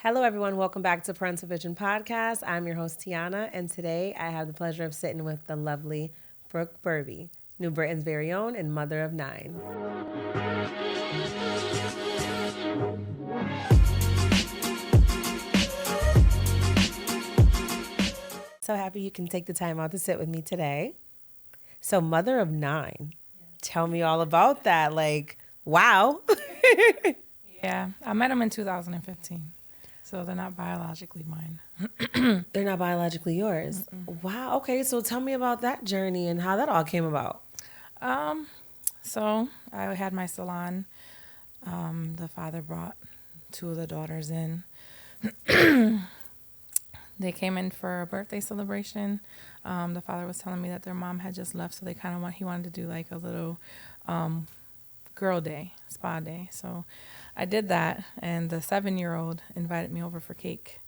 Hello, everyone. Welcome back to Parental Vision Podcast. I'm your host, Tiana, and today I have the pleasure of sitting with the lovely Brooke Burby, New Britain's very own and mother of 9. So happy you can take the time out to sit with me today. So, mother of 9, tell me all about that. Like, wow. Yeah, I met him in 2015, so they're not biologically mine. They're not biologically yours. Wow. Okay. So, tell me about that journey and how that all came about. Um, so I had my salon. The father brought two of the daughters in. They came in for a birthday celebration. The father was telling me that their mom had just left, so they kind of he wanted to do like a little girl day, spa day. So I did that, and the 7-year-old invited me over for cake.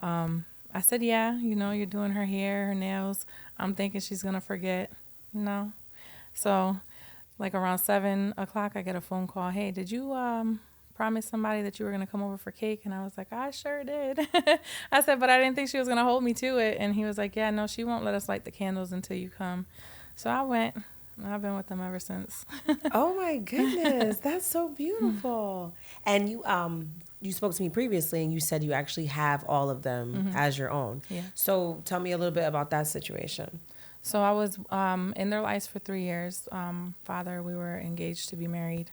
I said, yeah, you're doing her hair, her nails. I'm thinking she's going to forget. No. So like around 7 o'clock, I get a phone call. Hey, did you promise somebody that you were going to come over for cake? And I was like, I sure did. I said, but I didn't think she was going to hold me to it. And he was like, yeah, no, she won't let us light the candles until you come. So I went. I've been with them ever since. Oh my goodness, that's so beautiful. And you spoke to me previously and you said you actually have all of them as your own. Yeah. So tell me a little bit about that situation. So I was in their lives for 3 years. Father, we were engaged to be married.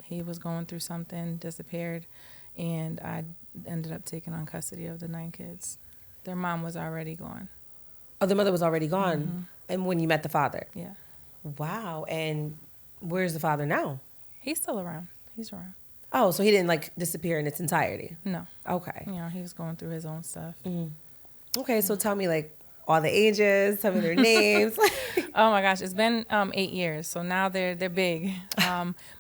He was going through something, disappeared, and I ended up taking on custody of the 9 kids. Their mom was already gone. Oh, the mother was already gone. And when you met the father. Yeah. Wow. And where's the father now? He's still around. He's around. Oh, so he didn't like disappear in its entirety. No. Okay. He was going through his own stuff. Okay, so tell me like all the ages, tell me their names. Oh my gosh, it's been 8 years, so now they're big.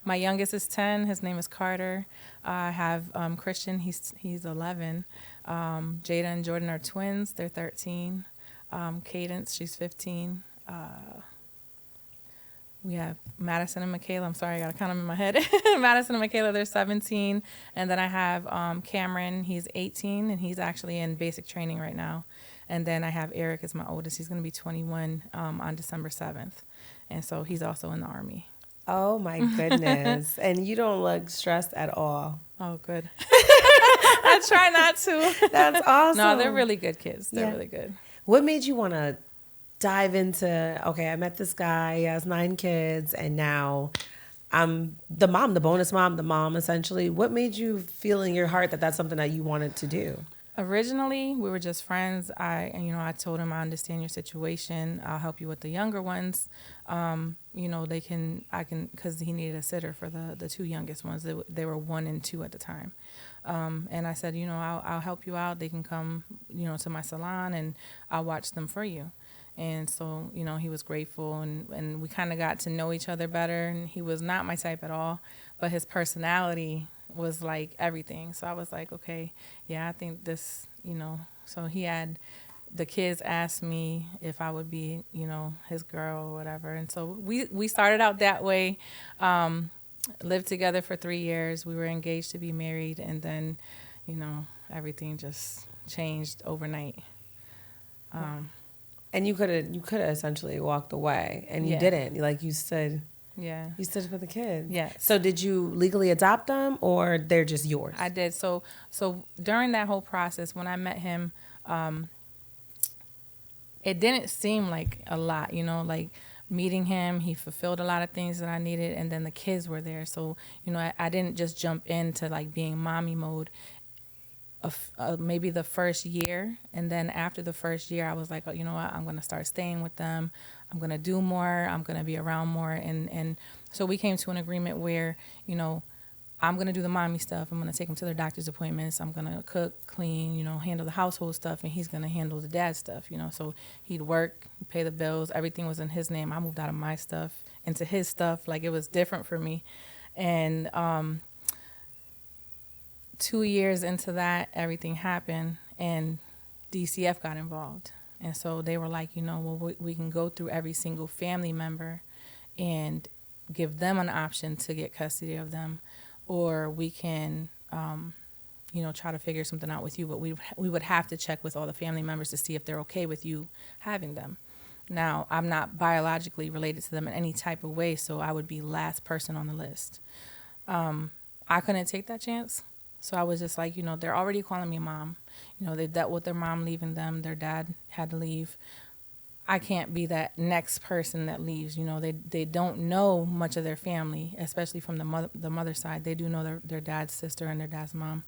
My youngest is 10. His name is Carter. I have Christian. He's 11. Jada and Jordan are twins. They're 13. Cadence, she's 15. We have Madison and Michaela. I'm sorry, I got to count them in my head. Madison and Michaela, they're 17. And then I have Cameron. He's 18, and he's actually in basic training right now. And then I have Eric is my oldest. He's going to be 21 on December 7th. And so he's also in the Army. Oh my goodness. And you don't look stressed at all. Oh, good. I try not to. That's awesome. No, they're really good kids. They're Yeah. really good. What made you want to dive into, okay, I met this guy, he has 9 kids, and now I'm the mom, the bonus mom, the mom essentially. What made you feel in your heart that that's something that you wanted to do? Originally, we were just friends. I told him, I understand your situation. I'll help you with the younger ones. Because he needed a sitter for the 2 youngest ones. They were 1 and 2 at the time. And I said, I'll help you out. They can come, to my salon, and I'll watch them for you. And so, he was grateful, and we kind of got to know each other better. And he was not my type at all, but his personality was like everything. So I was like, okay, yeah, I think this, So the kids asked me if I would be, his girl or whatever. And so we started out that way, lived together for 3 years. We were engaged to be married, and then, everything just changed overnight. And you could have essentially walked away, and you Yeah. didn't. Like you stood Yeah. for the kids. Yes. So did you legally adopt them, or they're just yours? I did. So during that whole process, when I met him, it didn't seem like a lot, like meeting him, he fulfilled a lot of things that I needed, and then the kids were there. So, I didn't just jump into like being mommy mode. Maybe the first year, and then after the first year I was like, oh, you know what, I'm going to start staying with them, I'm going to do more, I'm going to be around more, and so we came to an agreement where I'm going to do the mommy stuff, I'm going to take them to their doctor's appointments, I'm going to cook, clean, handle the household stuff, and he's going to handle the dad stuff, so he'd work, pay the bills, everything was in his name. I moved out of my stuff into his stuff, like it was different for me. And 2 years into that, everything happened, and DCF got involved. And so they were like, well, we can go through every single family member and give them an option to get custody of them, or we can try to figure something out with you, but we would have to check with all the family members to see if they're okay with you having them. Now, I'm not biologically related to them in any type of way, so I would be last person on the list. I couldn't take that chance. So I was just like, they're already calling me mom. They dealt with their mom leaving them. Their dad had to leave. I can't be that next person that leaves. They don't know much of their family, especially from the mother side. They do know their dad's sister and their dad's mom.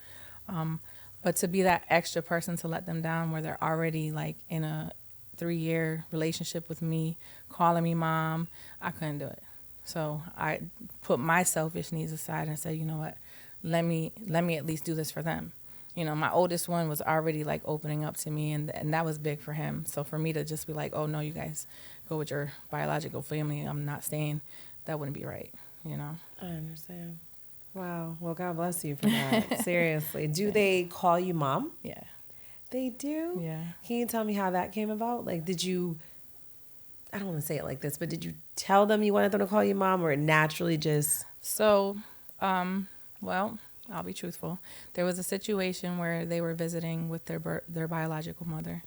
But to be that extra person to let them down where they're already like in a 3-year relationship with me, calling me mom, I couldn't do it. So I put my selfish needs aside and said, you know what, let me at least do this for them. My oldest one was already like opening up to me, and that was big for him. So for me to just be like, oh no, you guys go with your biological family, I'm not staying, that wouldn't be right. I understand. Wow. Well, God bless you for that. Seriously. Do they call you mom? Yeah. They do? Yeah. Can you tell me how that came about? Like, did you, I don't want to say it like this, but did you tell them you wanted them to call you mom, or it naturally just? So, well, I'll be truthful. There was a situation where they were visiting with their biological mother,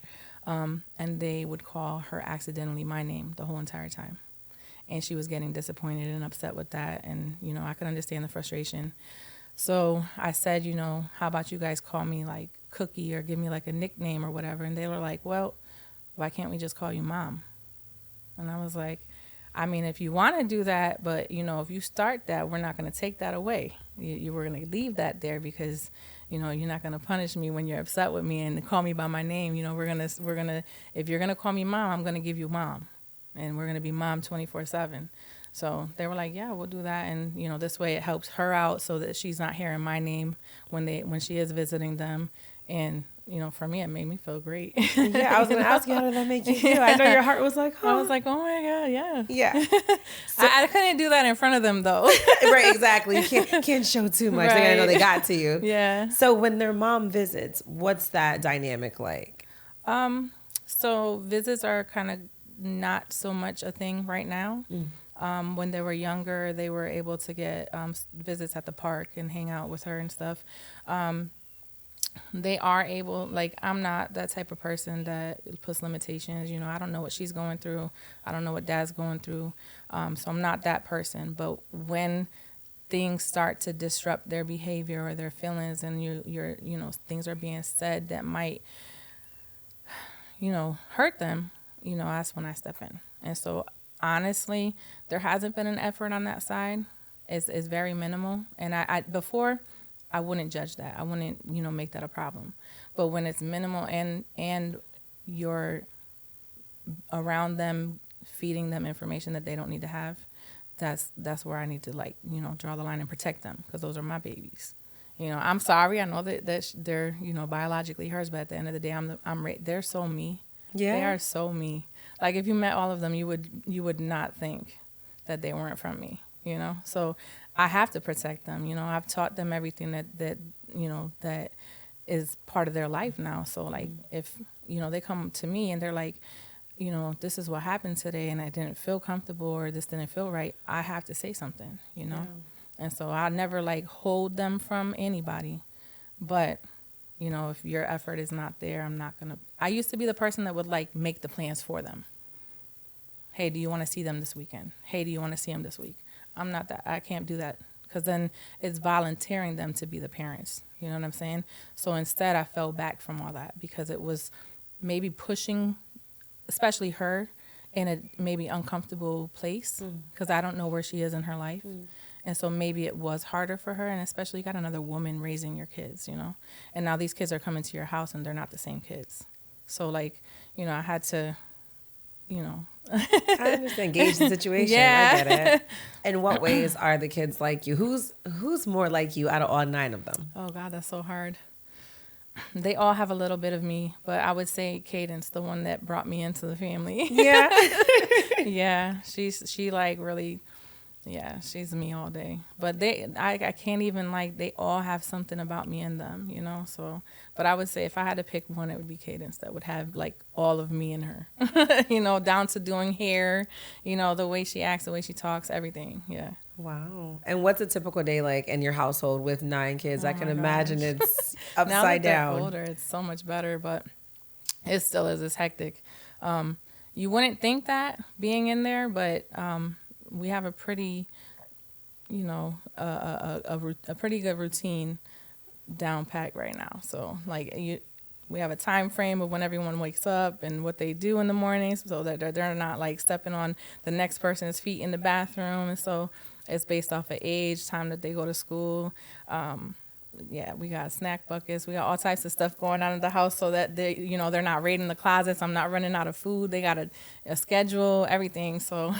and they would call her accidentally my name the whole entire time. And she was getting disappointed and upset with that. And, I could understand the frustration. So I said, how about you guys call me like Cookie or give me like a nickname or whatever. And they were like, well, why can't we just call you mom? And I was like, I mean, if you want to do that, but, if you start that, we're not going to take that away. You were going to leave that there because, you're not going to punish me when you're upset with me and call me by my name. We're going to, if you're going to call me mom, I'm going to give you mom. And we're going to be mom 24/7. So they were like, yeah, we'll do that. And, this way it helps her out so that she's not hearing my name when she is visiting them. And, for me, it made me feel great. Yeah, I was going to ask you, how did that make you feel? I know your heart was like, oh. I was like, oh my God, yeah. Yeah. So, I couldn't do that in front of them, though. Right, exactly. You can't show too much. Right. They got to know they got to you. Yeah. So when their mom visits, what's that dynamic like? So visits are kind of not so much a thing right now. When they were younger, they were able to get visits at the park and hang out with her and stuff. They are able, like, I'm not that type of person that puts limitations. I don't know what she's going through. I don't know what dad's going through. So I'm not that person. But when things start to disrupt their behavior or their feelings, and you're things are being said that might, hurt them, that's when I step in. And so honestly, there hasn't been an effort on that side. It's very minimal. And I before, I wouldn't judge that. I wouldn't, make that a problem. But when it's minimal and you're around them, feeding them information that they don't need to have, that's where I need to draw the line and protect them, because those are my babies. I'm sorry. I know that they're, biologically hers, but at the end of the day, they're so me. Yeah. They are so me. Like, if you met all of them, you would not think that they weren't from me, So I have to protect them. I've taught them everything that is part of their life now. So, like, if, they come to me and they're like, this is what happened today and I didn't feel comfortable or this didn't feel right, I have to say something, Yeah. And so I never, hold them from anybody. But, if your effort is not there, I'm not going to. I used to be the person that would, make the plans for them. Hey, do you want to see them this weekend? Hey, do you want to see them this week? I'm not that. I can't do that, because then it's volunteering them to be the parents. You know what I'm saying? So instead, I fell back from all that, because it was maybe pushing, especially her, in a maybe uncomfortable place, because I don't know where she is in her life. And so maybe it was harder for her, and especially you got another woman raising your kids, And now these kids are coming to your house, and they're not the same kids. So, I had to, I understand. Gauge the situation. Yeah. I get it. In what ways are the kids like you? Who's more like you out of all 9 of them? Oh, God, that's so hard. They all have a little bit of me, but I would say Cadence, the one that brought me into the family. Yeah. Yeah, she really... Yeah, she's me all day. But I can't even, they all have something about me in them, So, but I would say if I had to pick one, it would be Cadence, that would have, all of me in her, down to doing hair, the way she acts, the way she talks, everything. Yeah. Wow. And what's a typical day like in your household with 9 kids? Oh I can my imagine gosh. it's Now that upside they're down. older, it's so much better, but it still is. It's hectic. You wouldn't think that being in there, but we have a pretty, a pretty good routine down pat right now. So we have a time frame of when everyone wakes up and what they do in the mornings, so that they're not like stepping on the next person's feet in the bathroom. And so it's based off of age, time that they go to school. Yeah, we got snack buckets. We got all types of stuff going on in the house so that they're not raiding the closets. I'm not running out of food. They got a schedule, everything. So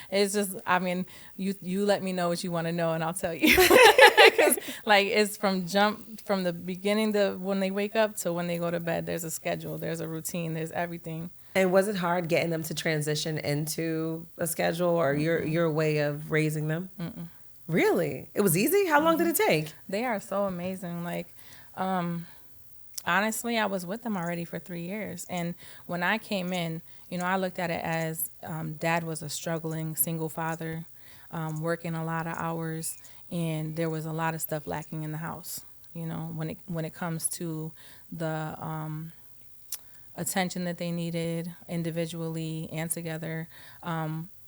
it's just, I mean, you let me know what you want to know and I'll tell you. 'Cause, it's from the beginning to when they wake up to when they go to bed. There's a schedule. There's a routine. There's everything. And was it hard getting them to transition into a schedule or your way of raising them? Mm-mm. Really? It was easy? How long did it take? They are so amazing. Honestly, I was with them already for 3 years. And when I came in, I looked at it as Dad was a struggling single father, working a lot of hours, and there was a lot of stuff lacking in the house. When it comes to the attention that they needed individually and together,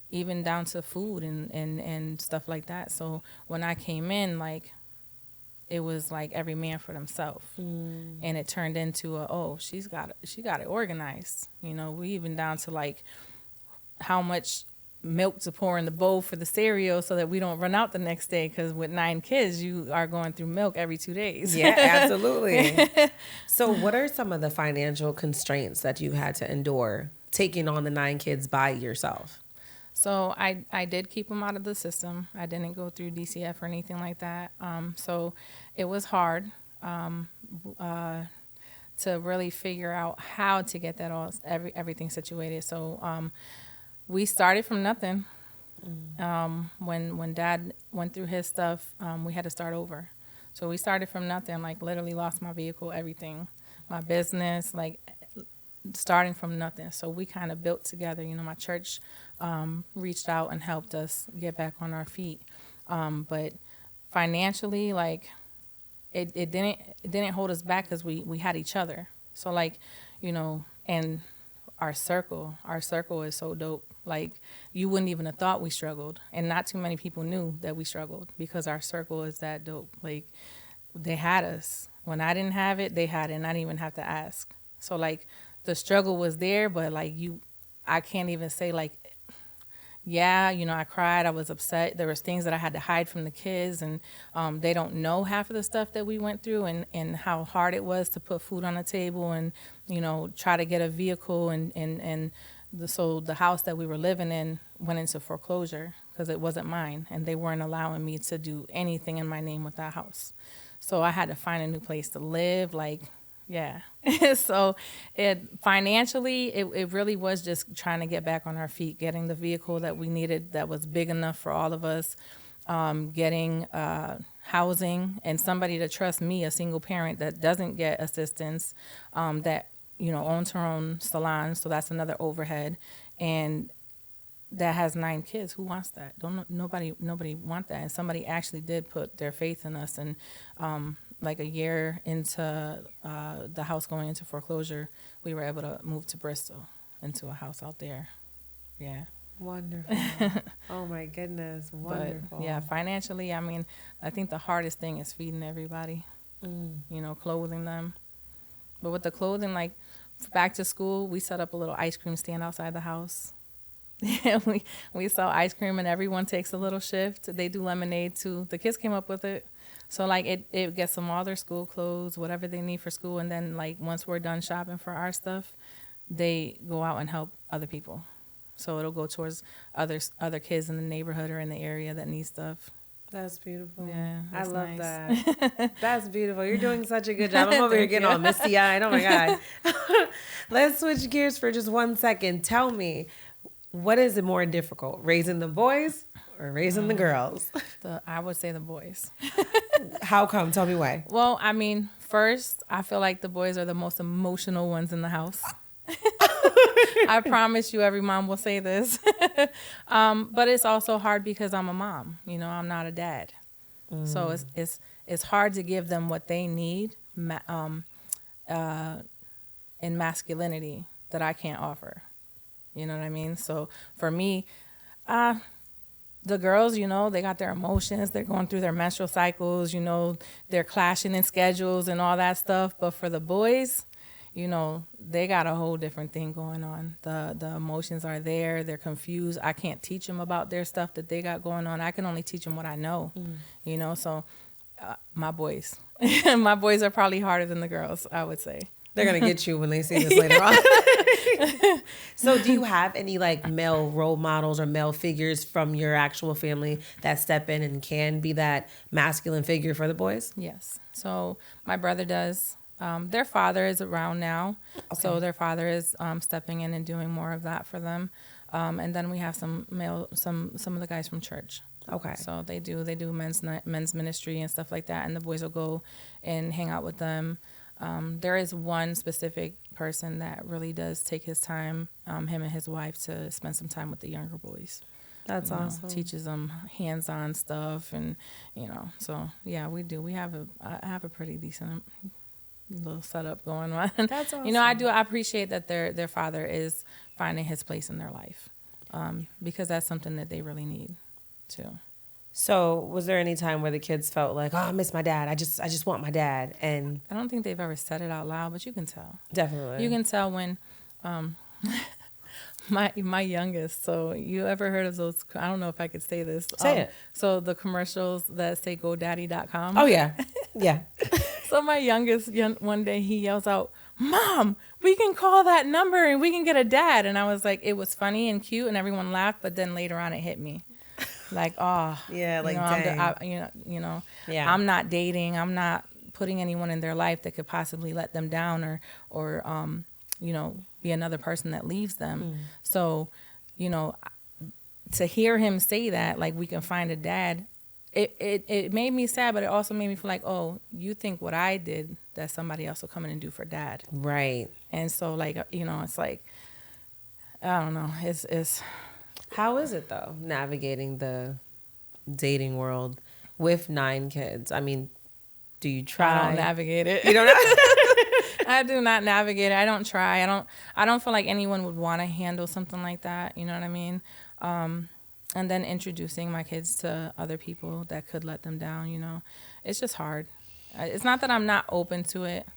even down to food and stuff like that. So when I came in, it was like every man for themselves, and it turned into she got it organized. We even down to how much milk to pour in the bowl for the cereal so that we don't run out the next day, because with 9 kids you are going through milk every 2 days. Yeah, absolutely. So what are some of the financial constraints that you had to endure taking on the 9 kids by yourself? So I did keep them out of the system. I didn't go through DCF or anything like that. So it was hard to really figure out how to get that everything situated. So we started from nothing. When Dad went through his stuff, we had to start over. So we started from nothing. Literally lost my vehicle, everything, my business, starting from nothing. So we kind of built together. My church reached out and helped us get back on our feet. But financially, it didn't hold us back because we had each other. So and our circle is so dope. You wouldn't even have thought we struggled, and not too many people knew that we struggled because our circle is that dope. They had us. When I didn't have it, they had it, and I didn't even have to ask. So the struggle was there, but I can't even say I cried, I was upset. There was things that I had to hide from the kids, and they don't know half of the stuff that we went through and how hard it was to put food on the table and, try to get a vehicle. So the house that we were living in went into foreclosure because it wasn't mine, and they weren't allowing me to do anything in my name with that house. So I had to find a new place to live, yeah. So financially, it really was just trying to get back on our feet, getting the vehicle that we needed that was big enough for all of us, getting housing and somebody to trust me, a single parent that doesn't get assistance, that, owns her own salon. So that's another overhead. And that has 9 kids. Who wants that? Nobody want that. And somebody actually did put their faith in us. And a year into the house going into foreclosure, we were able to move to Bristol into a house out there. Yeah. Wonderful. Oh my goodness. Wonderful. But yeah, financially, I think the hardest thing is feeding everybody, clothing them. But with the clothing, back to school, we set up a little ice cream stand outside the house. we sell ice cream and everyone takes a little shift. They do lemonade too. The kids came up with it. So it gets them all their school clothes, whatever they need for school. And then once we're done shopping for our stuff, they go out and help other people. So it'll go towards other kids in the neighborhood or in the area that need stuff. That's beautiful. Yeah, I love nice. that. That's beautiful. You're doing such a good job. I'm over here getting all misty-eyed. Oh, my God. Let's switch gears for just 1 second. Tell me, what is it more difficult, raising the boys or raising the girls? I would say the boys. How come? Tell me why. Well, first, I feel like the boys are the most emotional ones in the house. I promise you, every mom will say this. But it's also hard because I'm a mom. You know, I'm not a dad. So it's hard to give them what they need in masculinity that I can't offer. You know what I mean? So for me, the girls, you know, they got their emotions. They're going through their menstrual cycles. You know, they're clashing in schedules and all that stuff. But for the boys, you know, they got a whole different thing going on. The emotions are there. They're confused. I can't teach them about their stuff that they got going on. I can only teach them what I know, you know. So my boys, my boys are probably harder than the girls, I would say. They're going to get you when they see this later on. So do you have any like male role models or male figures from your actual family that step in and can be that masculine figure for the boys? Yes. So my brother does. Their father is around now. Okay. So their father is stepping in and doing more of that for them. And then we have some of the guys from church. Okay. So they do men's ministry and stuff like that. And the boys will go and hang out with them. There is one specific person that really does take his time, him and his wife, to spend some time with the younger boys. That's awesome. Teaches them hands-on stuff, and so yeah, we do. I have a pretty decent little setup going on. That's awesome. I appreciate that their father is finding his place in their life, because that's something that they really need too. So was there any time where the kids felt like, oh, I miss my dad. I just want my dad? And I don't think they've ever said it out loud, but you can tell. Definitely. You can tell when my youngest, so you ever heard of those, I don't know if I could say this. Say it. So the commercials that say GoDaddy.com. Oh, yeah. Yeah. So my youngest, one day he yells out, Mom, we can call that number and we can get a dad. And I was like, it was funny and cute and everyone laughed, but then later on it hit me. Like, oh, yeah, like, dang. Yeah. I'm not dating. I'm not putting anyone in their life that could possibly let them down or be another person that leaves them. So, to hear him say that, like, we can find a dad, it made me sad, but it also made me feel like, oh, you think what I did that somebody else will come in and do for dad. Right. And so, like, it's like, I don't know. It's How is it, though, navigating the dating world with 9 kids? I mean, do you try? I don't navigate it. You don't know? I do not navigate it. I don't try. I don't feel like anyone would want to handle something like that. You know what I mean? And then introducing my kids to other people that could let them down, it's just hard. It's not that I'm not open to it,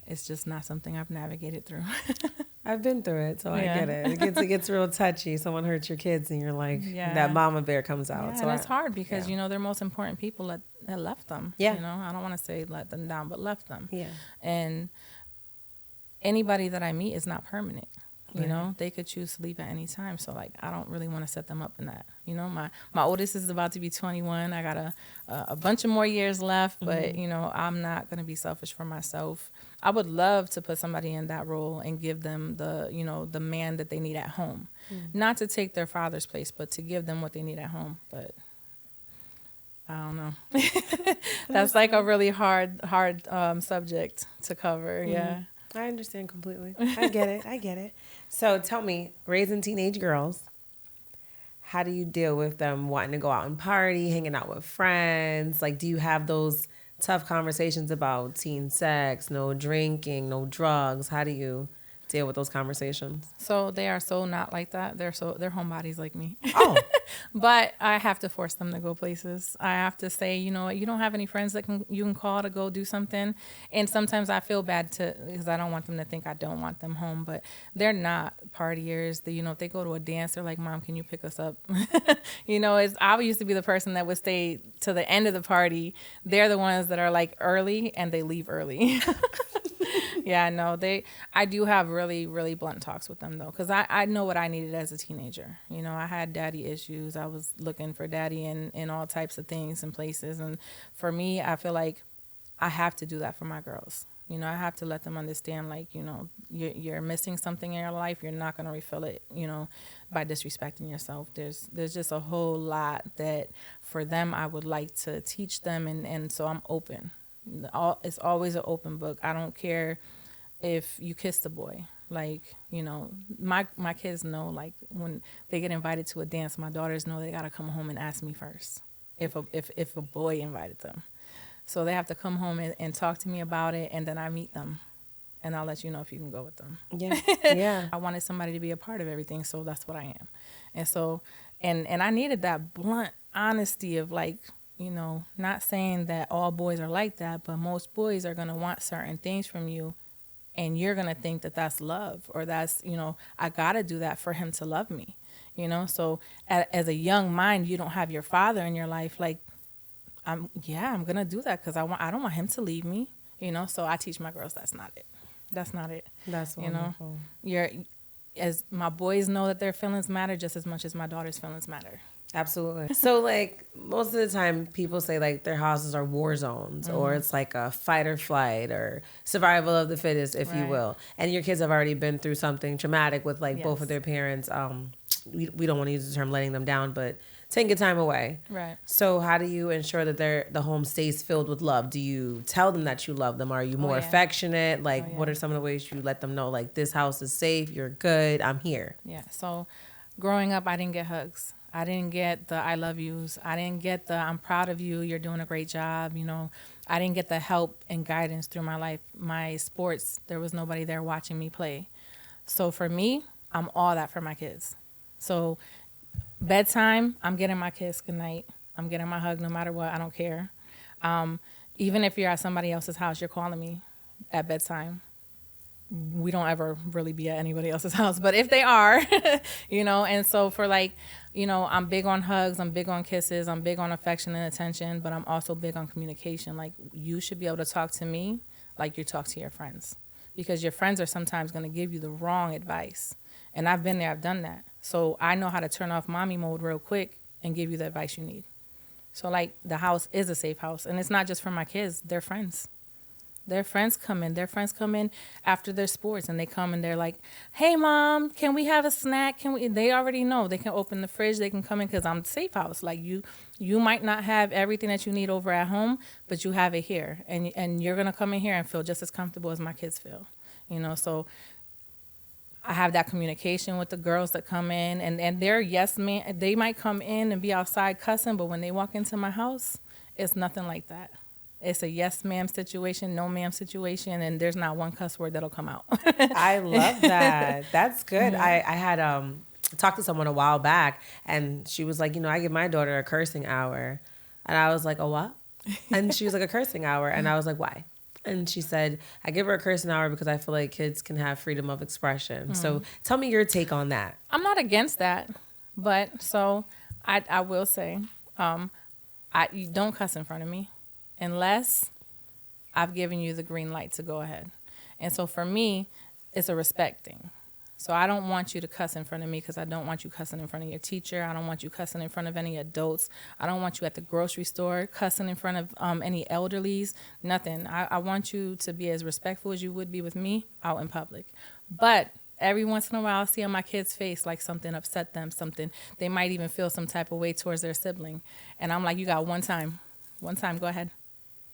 it's just not something I've navigated through. I've been through it, so I get it. It gets real touchy. Someone hurts your kids, and you're like, that mama bear comes out. Yeah, so and it's hard because, they're most important people that left them. Yeah. I don't want to say let them down, but left them. Yeah. And anybody that I meet is not permanent. They could choose to leave at any time. So, like, I don't really want to set them up in that. My oldest is about to be 21. I got a bunch of more years left, but, I'm not going to be selfish for myself. I would love to put somebody in that role and give them the man that they need at home. Not to take their father's place, but to give them what they need at home. But I don't know. That's like a really hard subject to cover. Yeah. I understand completely. I get it. So tell me, raising teenage girls, how do you deal with them wanting to go out and party, hanging out with friends? Like, do you have those tough conversations about teen sex, no drinking, no drugs? How do you deal with those conversations? So they are so not like that. They're homebodies like me. Oh. But I have to force them to go places. I have to say, you know what, you don't have any friends that you can call to go do something. And sometimes I feel bad because I don't want them to think I don't want them home. But they're not partiers. If they go to a dance, they're like, Mom, can you pick us up? I used to be the person that would stay to the end of the party. They're the ones that are like early and they leave early. Yeah, no, I do have really, really blunt talks with them, though, because I know what I needed as a teenager. I had daddy issues. I was looking for daddy in all types of things and places. And for me, I feel like I have to do that for my girls. I have to let them understand, like, you're missing something in your life. You're not going to refill it, by disrespecting yourself. There's just a whole lot that for them I would like to teach them. And so I'm open. It's always an open book. I don't care if you kiss the boy. Like, you know, my kids know, like, when they get invited to a dance, my daughters know they got to come home and ask me first if a boy invited them. So they have to come home and talk to me about it, and then I meet them, and I'll let you know if you can go with them. Yeah, yeah. I wanted somebody to be a part of everything, so that's what I am. And so, and I needed that blunt honesty of, like, you know, not saying that all boys are like that, but most boys are going to want certain things from you, and you're going to think that that's love, or that's, you know, I got to do that for him to love me, you know? So as a young mind, you don't have your father in your life. Like, I'm going to do that because I don't want him to leave me, you know? So I teach my girls that's not it. That's not it. That's wonderful. You know, as my boys know that their feelings matter just as much as my daughter's feelings matter. Absolutely. So, like, most of the time people say, like, their houses are war zones, or it's like a fight or flight or survival of the fittest, if you will. And your kids have already been through something traumatic with, like, both of their parents. We don't want to use the term letting them down, but taking time away. Right. So how do you ensure that the home stays filled with love? Do you tell them that you love them? Are you more affectionate? Like, what are some of the ways you let them know, like, this house is safe, you're good, I'm here? Yeah. So growing up, I didn't get hugs. I didn't get the I love yous. I didn't get the I'm proud of you, you're doing a great job. You know, I didn't get the help and guidance through my life. My sports, there was nobody there watching me play. So for me, I'm all that for my kids. So bedtime, I'm getting my kiss goodnight. I'm getting my hug no matter what. I don't care. Even if you're at somebody else's house, you're calling me at bedtime. We don't ever really be at anybody else's house, but if they are, you know, and so for, like, you know, I'm big on hugs, I'm big on kisses, I'm big on affection and attention, but I'm also big on communication. Like, you should be able to talk to me like you talk to your friends, because your friends are sometimes going to give you the wrong advice. And I've been there, I've done that. So I know how to turn off mommy mode real quick and give you the advice you need. So, like, the house is a safe house, and it's not just for my kids, they're friends. Their friends come in after their sports, and they come and they're like, hey, Mom, can we have a snack? They already know. They can open the fridge. They can come in because I'm safe house. Like, you might not have everything that you need over at home, but you have it here. And you're going to come in here and feel just as comfortable as my kids feel. You know, so I have that communication with the girls that come in, and they're yes man. They might come in and be outside cussing, but when they walk into my house, it's nothing like that. It's a yes ma'am situation, no ma'am situation, and there's not one cuss word that'll come out. I love that. That's good. Mm-hmm. I had talked to someone a while back, and she was like, you know, I give my daughter a cursing hour. And I was like, a what? And she was like, a cursing hour. And I was like, why? And she said, I give her a cursing hour because I feel like kids can have freedom of expression. Mm-hmm. So tell me your take on that. I'm not against that, but so I will say, you don't cuss in front of me unless I've given you the green light to go ahead. And so for me, it's a respect thing. So I don't want you to cuss in front of me because I don't want you cussing in front of your teacher. I don't want you cussing in front of any adults. I don't want you at the grocery store cussing in front of any elderlies, nothing. I want you to be as respectful as you would be with me out in public. But every once in a while, I'll see on my kid's face like something upset them, something. They might even feel some type of way towards their sibling. And I'm like, you got one time, go ahead.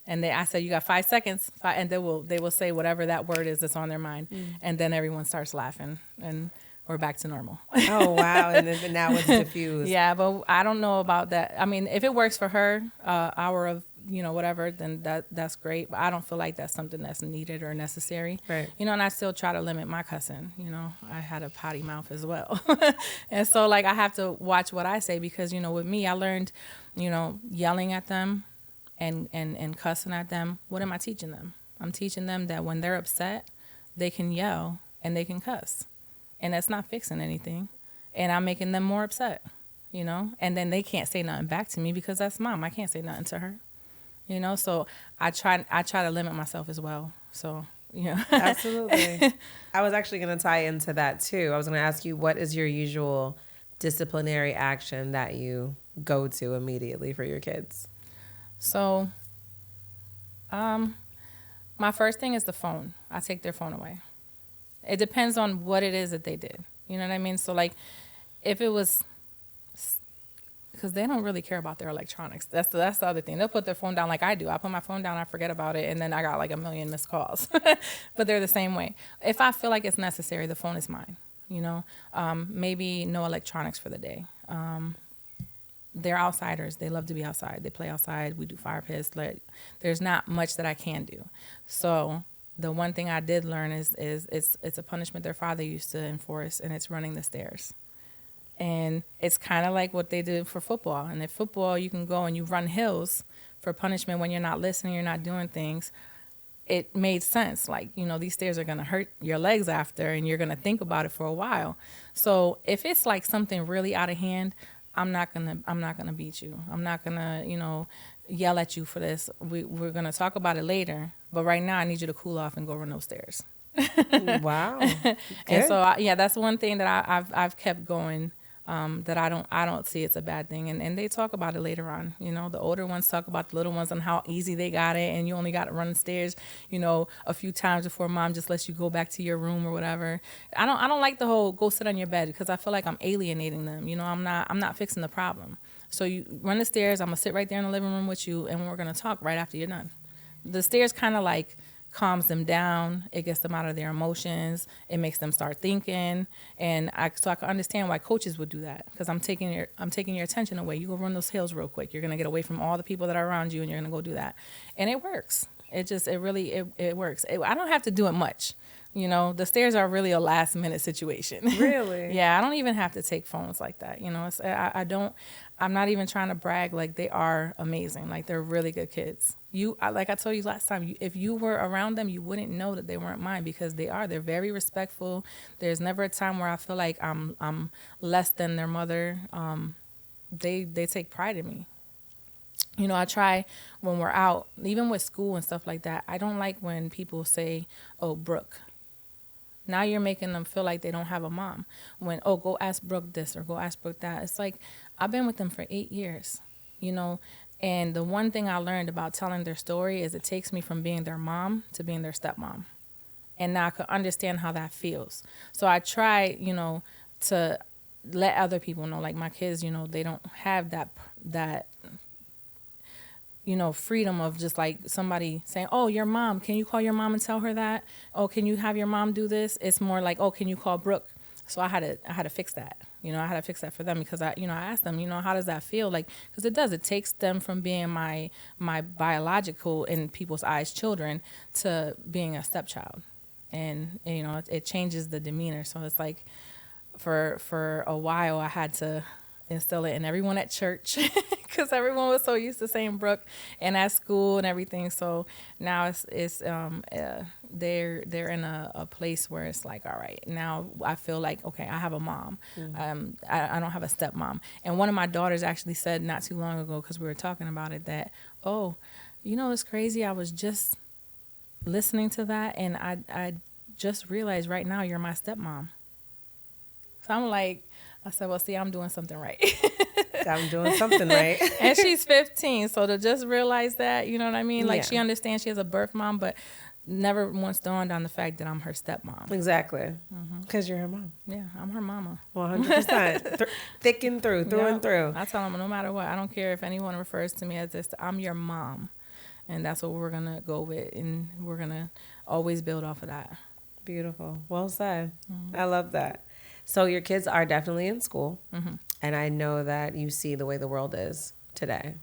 And I said, you got 5 seconds, and they will say whatever that word is that's on their mind. And then everyone starts laughing, and we're back to normal. Oh, wow. And then now it's diffused. Yeah, but I don't know about that. I mean, if it works for her, hour of, you know, whatever, then that's great. But I don't feel like that's something that's needed or necessary. Right. You know, and I still try to limit my cussing. You know, I had a potty mouth as well. And so, like, I have to watch what I say because, you know, with me, I learned, you know, yelling at them and cussing at them. What am I teaching them? I'm teaching them that when they're upset, they can yell and they can cuss. And that's not fixing anything. And I'm making them more upset, you know? And then they can't say nothing back to me because that's Mom. I can't say nothing to her, you know? So I try to limit myself as well. So, you know. Absolutely. I was actually going to tie into that too. I was going to ask you, what is your usual disciplinary action that you go to immediately for your kids? So, my first thing is the phone. I take their phone away. It depends on what it is that they did. You know what I mean? So, like, if it was, because they don't really care about their electronics. That's the other thing. They'll put their phone down like I do. I put my phone down, I forget about it, and then I got like a million missed calls. But they're the same way. If I feel like it's necessary, the phone is mine. Maybe no electronics for the day. They're outsiders. They love to be outside. They play outside. We do fire pits. Like, there's not much that I can do. So the one thing I did learn is it's a punishment their father used to enforce, and it's running the stairs. And it's kind of like what they did for football. And if football, you can go and you run hills for punishment when you're not listening, you're not doing things. It made sense. Like, these stairs are going to hurt your legs after, and you're going to think about it for a while. So if it's like something really out of hand, I'm not gonna beat you. I'm not gonna, yell at you for this. We're gonna talk about it later. But right now, I need you to cool off and go run those stairs. Wow. And so, that's one thing that I've kept going. That I don't see it's a bad thing. And they talk about it later on. The older ones talk about the little ones and how easy they got it, and you only got to run the stairs, a few times before mom just lets you go back to your room or whatever. I don't like the whole go sit on your bed, because I feel like I'm alienating them. I'm not fixing the problem. So you run the stairs, I'm gonna sit right there in the living room with you, and we're gonna talk right after you're done. The stairs kind of like calms them down. It gets them out of their emotions. It makes them start thinking. And I can understand why coaches would do that, because I'm taking your attention away. You go run those hills real quick. You're going to get away from all the people that are around you, and you're going to go do that. And it works. It really works. I don't have to do it much. The stairs are really a last minute situation. Really? Yeah, I don't even have to take phones like that. I'm not even trying to brag. Like, they are amazing. Like, they're really good kids. Like I told you last time, if you were around them, you wouldn't know that they weren't mine, because they're very respectful. There's never a time where I feel like I'm less than their mother. They take pride in me. I try when we're out, even with school and stuff like that. I don't like when people say, "Oh, Brooke." Now you're making them feel like they don't have a mom. Go ask Brooke this or go ask Brooke that. It's like, I've been with them for 8 years, and the one thing I learned about telling their story is it takes me from being their mom to being their stepmom. And now I can understand how that feels. So I try, to let other people know, like my kids, they don't have that freedom of just like somebody saying, "Oh, your mom, can you call your mom and tell her that? Oh, can you have your mom do this?" It's more like, "Oh, can you call Brooke?" So I had to fix that. I had to fix that for them, because I asked them, how does that feel? Like, because it takes them from being my biological, in people's eyes, children, to being a stepchild. And it changes the demeanor. So it's like, for a while I had to instill it in everyone at church, because everyone was so used to saying Brooke, and at school and everything. So now they're in a place where it's like, all right, now I feel like, okay, I have a mom. I don't have a stepmom. And one of my daughters actually said not too long ago, because we were talking about it, that, "Oh, it's crazy. I was just listening to that, and I just realized right now you're my stepmom." So I'm like, I said, "Well, see, I'm doing something right." I'm doing something right. And she's 15, so to just realize that, you know what I mean? Like, she understands she has a birth mom, but never once dawned on the fact that I'm her stepmom. Exactly. Because you're her mom. Yeah, I'm her mama. 100%. Thick and through and through. I tell them, no matter what, I don't care if anyone refers to me as this, I'm your mom. And that's what we're going to go with, and we're going to always build off of that. Beautiful. Well said. I love that. So your kids are definitely in school, and I know that you see the way the world is today.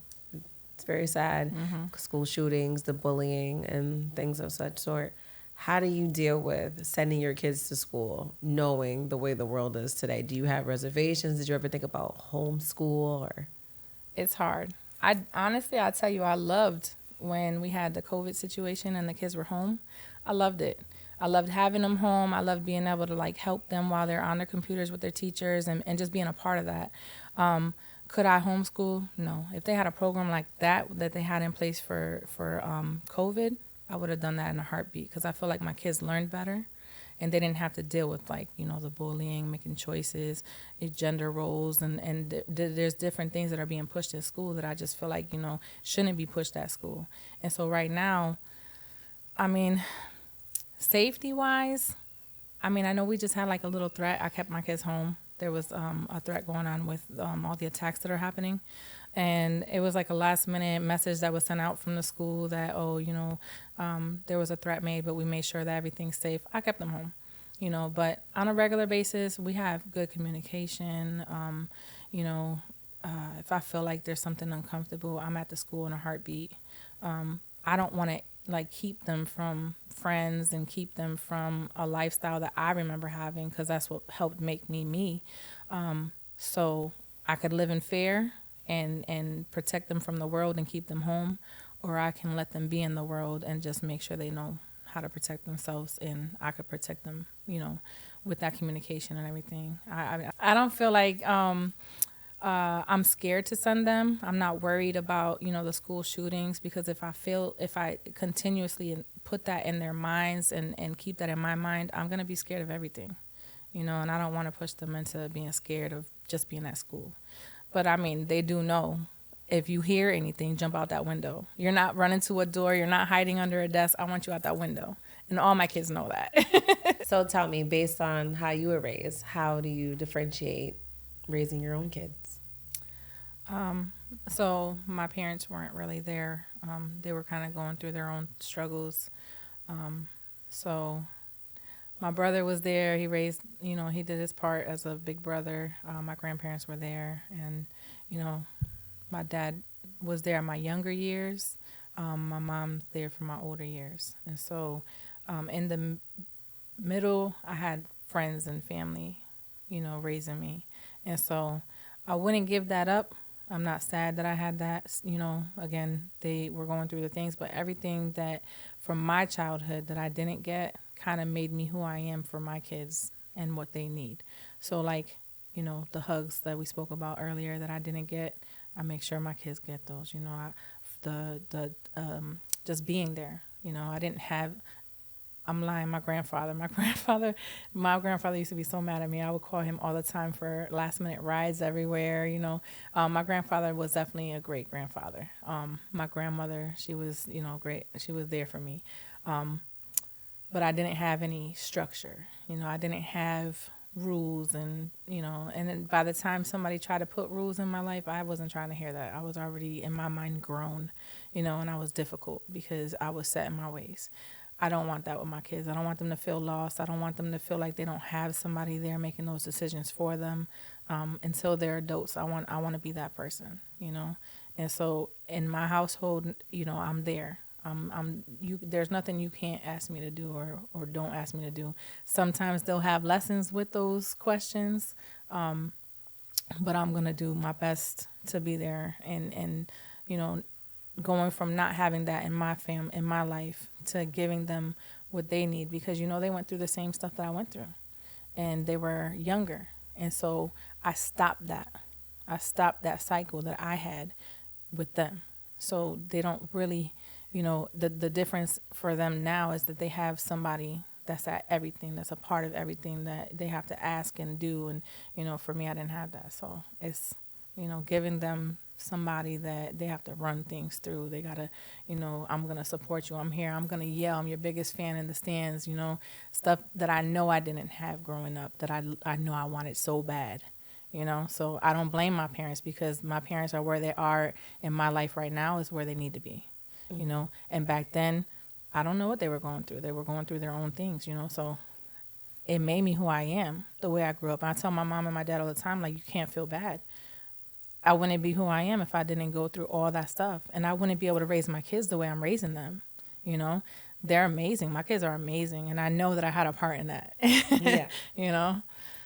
It's very sad. School shootings, the bullying, and things of such sort. How do you deal with sending your kids to school, knowing the way the world is today? Do you have reservations? Did you ever think about homeschool? Or? It's hard. I tell you, I loved when we had the COVID situation and the kids were home. I loved it. I loved having them home. I loved being able to like help them while they're on their computers with their teachers, and just being a part of that. Could I homeschool? No. If they had a program like that they had in place for COVID, I would have done that in a heartbeat, because I feel like my kids learned better, and they didn't have to deal with like, the bullying, making choices, gender roles, and there's different things that are being pushed in school that I just feel like, shouldn't be pushed at school. And so right now, safety-wise, I know we just had like a little threat. I kept my kids home. there was a threat going on with all the attacks that are happening. And it was like a last minute message that was sent out from the school that, there was a threat made, but we made sure that everything's safe. I kept them home, but on a regular basis, we have good communication. If I feel like there's something uncomfortable, I'm at the school in a heartbeat. I don't want to like keep them from friends and keep them from a lifestyle that I remember having, because that's what helped make me me. So I could live in fear and protect them from the world and keep them home, or I can let them be in the world and just make sure they know how to protect themselves, and I could protect them, with that communication and everything. I don't feel like I'm scared to send them. I'm not worried about, the school shootings, because if I continuously put that in their minds and keep that in my mind, I'm going to be scared of everything, and I don't want to push them into being scared of just being at school. But I mean, they do know, if you hear anything, jump out that window. You're not running to a door. You're not hiding under a desk. I want you out that window. And all my kids know that. So tell me, based on how you were raised, how do you differentiate raising your own kids? So my parents weren't really there. They were kind of going through their own struggles. So my brother was there. He raised, he did his part as a big brother. My grandparents were there. And, my dad was there in my younger years. My mom's there for my older years. And so in the middle, I had friends and family, raising me. And so I wouldn't give that up. I'm not sad that I had that. Again, they were going through the things, but everything that from my childhood that I didn't get kind of made me who I am for my kids and what they need. So like, the hugs that we spoke about earlier that I didn't get, I make sure my kids get those. Just being there. I didn't have. I'm lying. My grandfather used to be so mad at me. I would call him all the time for last minute rides everywhere. My grandfather was definitely a great grandfather. My grandmother, she was, great. She was there for me. But I didn't have any structure. I didn't have rules and then by the time somebody tried to put rules in my life, I wasn't trying to hear that. I was already in my mind grown, and I was difficult because I was set in my ways. I don't want that with my kids. I don't want them to feel lost. I don't want them to feel like they don't have somebody there making those decisions for them. Until they're adults, I want to be that person, And so in my household, I'm there. There's nothing you can't ask me to do or don't ask me to do. Sometimes they'll have lessons with those questions, but I'm gonna do my best to be there and going from not having that in my life to giving them what they need, because they went through the same stuff that I went through, and they were younger, and so I stopped that. I stopped that cycle that I had with them, so they don't really. The difference for them now is that they have somebody that's at everything, that's a part of everything that they have to ask and do. And, for me, I didn't have that. So it's, giving them somebody that they have to run things through. They got to, I'm going to support you. I'm here. I'm going to yell. I'm your biggest fan in the stands, stuff that I know I didn't have growing up that I know I wanted so bad. So I don't blame my parents, because my parents are where they are in my life right now is where they need to be. And back then, I don't know what they were going through. They were going through their own things, so it made me who I am, the way I grew up. And I tell my mom and my dad all the time, like, you can't feel bad. I wouldn't be who I am if I didn't go through all that stuff. And I wouldn't be able to raise my kids the way I'm raising them, They're amazing. My kids are amazing. And I know that I had a part in that, Yeah.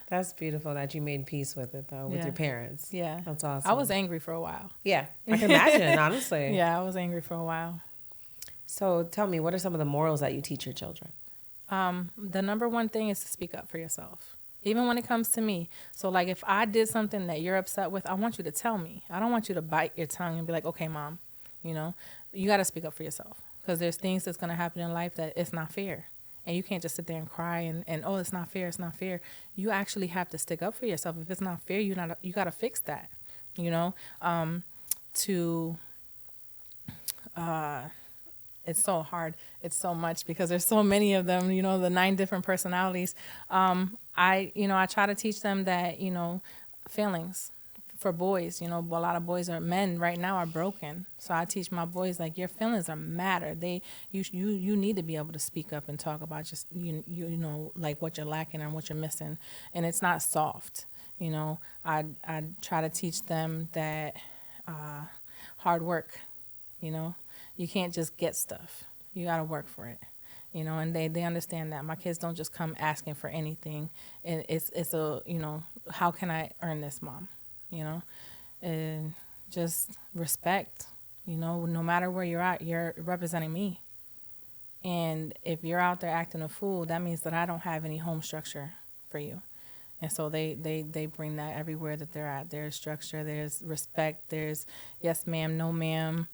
That's beautiful that you made peace with it, though, with your parents. Yeah. That's awesome. I was angry for a while. Yeah, I can imagine, honestly. Yeah, I was angry for a while. So tell me, what are some of the morals that you teach your children? The number one thing is to speak up for yourself, even when it comes to me. So, like, if I did something that you're upset with, I want you to tell me. I don't want you to bite your tongue and be like, okay, Mom, you got to speak up for yourself, because there's things that's going to happen in life that it's not fair. And you can't just sit there and cry and oh, it's not fair, it's not fair. You actually have to stick up for yourself. If it's not fair, you got to fix that, it's so hard. It's so much because there's so many of them, the 9 different personalities. I try to teach them that, feelings for boys, a lot of boys men right now are broken. So I teach my boys, like, your feelings are matter. You need to be able to speak up and talk about just, like what you're lacking and what you're missing. And it's not soft. I try to teach them that hard work, you can't just get stuff. You got to work for it, and they understand that. My kids don't just come asking for anything. And it's a, how can I earn this, Mom? And just respect, no matter where you're at, you're representing me. And if you're out there acting a fool, that means that I don't have any home structure for you. And so they bring that everywhere that they're at. There's structure, there's respect, there's yes ma'am, no ma'am,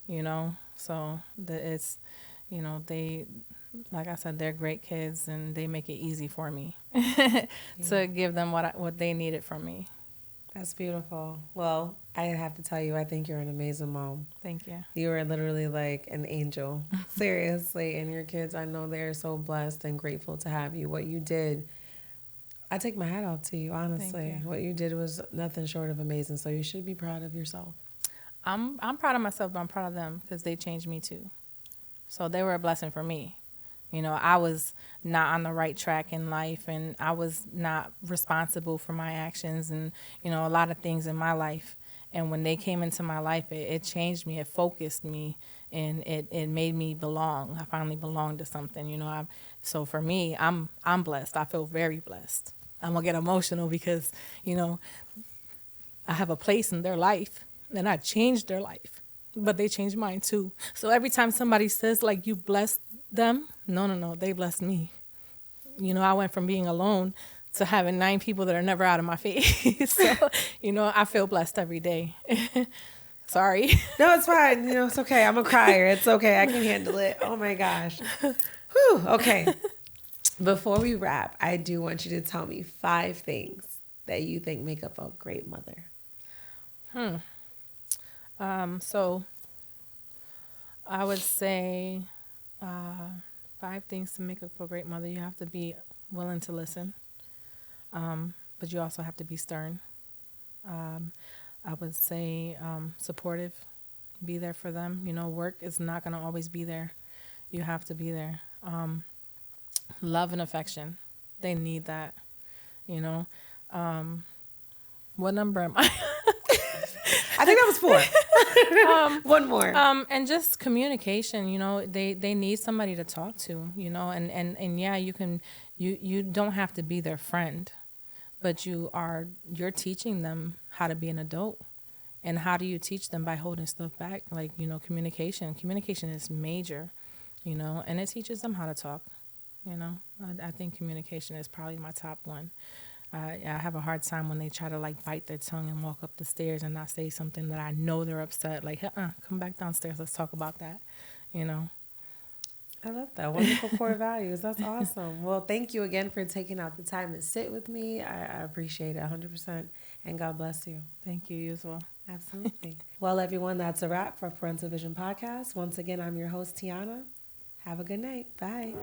So it's, they, like I said, they're great kids, and they make it easy for me to give them what they needed from me. That's beautiful. Well, I have to tell you, I think you're an amazing mom. Thank you. You are literally like an angel. Seriously. And your kids, I know they're so blessed and grateful to have you. What you did, I take my hat off to you, honestly. Thank you. What you did was nothing short of amazing. So you should be proud of yourself. I'm proud of myself, but I'm proud of them because they changed me too. So they were a blessing for me. I was not on the right track in life, and I was not responsible for my actions and, a lot of things in my life. And when they came into my life, it changed me, it focused me, and it made me belong. I finally belonged to something, So for me, I'm blessed. I feel very blessed. I'm going to get emotional because, I have a place in their life, and I changed their life, but they changed mine too. So every time somebody says, like, you blessed them, no, they blessed me. I went from being alone to having 9 people that are never out of my face. So, I feel blessed every day. Sorry. No, it's fine. It's okay. I'm a crier. It's okay. I can handle it. Oh my gosh. Whew. Okay. Before we wrap, I do want you to tell me 5 things that you think make up a great mother. So I would say 5 things to make up a great mother. You have to be willing to listen, but you also have to be stern. I would say supportive, be there for them. Work is not going to always be there. You have to be there. Love and affection, they need that. What number am I? I think that was 4. One more. And just communication, they need somebody to talk to, and yeah, you don't have to be their friend, but you're teaching them how to be an adult. And how do you teach them? By holding stuff back, like, communication. Communication is major, and it teaches them how to talk. I think communication is probably my top one. I have a hard time when they try to, like, bite their tongue and walk up the stairs and not say something that I know they're upset. Like, come back downstairs. Let's talk about that. I love that. Wonderful core values. That's awesome. Well, thank you again for taking out the time to sit with me. I appreciate it 100%. And God bless you. Thank you. You as well. Absolutely. Well, everyone, that's a wrap for Parental Vision Podcast. Once again, I'm your host, Tiana. Have a good night. Bye.